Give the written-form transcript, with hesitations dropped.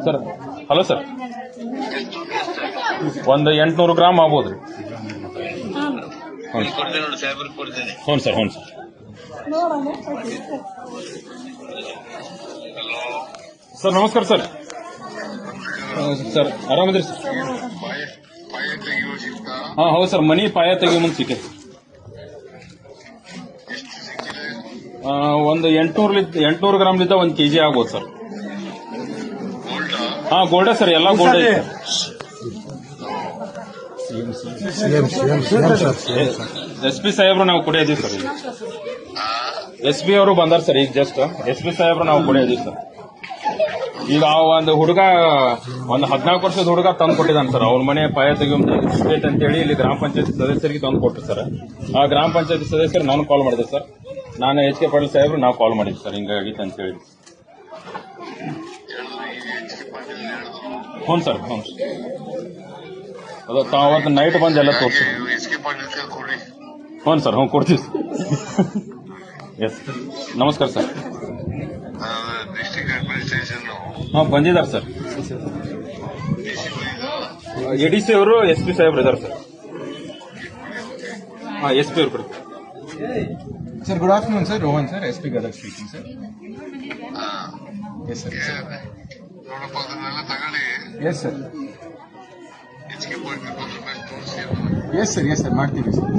Sir hello sir, ಒಂದು 800 gram ಆಗ್ಬೋದ್ರಿ. ಹ್ಞೂ ಸರ್, ಹ್ಞೂ ಸರ್. ಸರ್ ನಮಸ್ಕಾರ ಸರ್. ಸರ್ ಆರಾಮದ್ರಿ ಸರ್? ಹಾಂ ಹೌದು ಸರ್, ಮನಿ ಪಾಯ ತೆಗಿಯೋ ಮುಂದೆ ಸಿಕ್ಕೈತಿ. ಒಂದು 800 ಗ್ರಾಮ್ಲಿದ್ದ 1 kg ಆಗ್ಬೋದು ಸರ್. ಹಾಂ ಗೋಲ್ಡ ಸರ್, ಎಲ್ಲ ಗೋಲ್ಡ್ ಐತೆ ಸರ್. SP ಸಾಹೇಬ್ರು ನಾವು ಕೊಡಿಯೋದೀವಿ ಸರ್. ಈಗ SP ಅವರು ಬಂದಾರ ಸರ್, ಈಗ ಜಸ್ಟ್ SP ಸಾಹೇಬ್ರು ನಾವು ಕೊಡಿಯೋದೀವಿ ಸರ್. ಈಗ ಒಂದು ಹುಡುಗ, ಒಂದು 14 ವರ್ಷದ ಹುಡುಗ ತಂದು ಕೊಟ್ಟಿದ್ದಾನೆ ಸರ್. ಅವ್ರ ಮನೆ ಪಾಯ ತೆಗಿಯೋದು ಅಂತೇಳಿ ಇಲ್ಲಿ ಗ್ರಾಮ ಪಂಚಾಯತ್ ಸದಸ್ಯರಿಗೆ ತಂದು ಕೊಟ್ಟರು ಸರ್. ಆ ಗ್ರಾಮ ಪಂಚಾಯತ್ ಸದಸ್ಯರು ನಾನು ಕಾಲ್ ಮಾಡಿದೆ ಸರ್. ನಾನು HK ಪಾಟೀಲ್ ಸಾಹೇಬ್ರು ನಾವು ಕಾಲ್ ಮಾಡಿದ್ವಿ ಸರ್, ಹಿಂಗಾಗಿತ್ತು ಅಂತ ಹೇಳಿ. ಹ್ಞೂ ಸರ್, ಹ್ಞೂ ಅದು ಅವತ್ತು ನೈಟ್ ಬಂದು ಎಲ್ಲ ತೋರಿಸಿ. ಹ್ಞೂ ಸರ್, ಹ್ಞೂ ಕೊಡ್ತೀವಿ. ಎಸ್ ನಮಸ್ಕಾರ ಸರ್. ಹಾಂ ಬಂದಿದ್ದಾರೆ ಸರ್. ADC ಅವರು SP ಸಾಹೇಬ್ರು ಇದ್ದಾರೆ ಸರ್. ಹಾಂ SP ಅವ್ರು ಕೊಡ್ತಾರೆ sir. Good afternoon sir, Rohan sir, SP Gadag speaking sir. Yes sir. Yes sir, yes sir, yes sir ಮಾಡ್ತೀವಿ ಸರ್.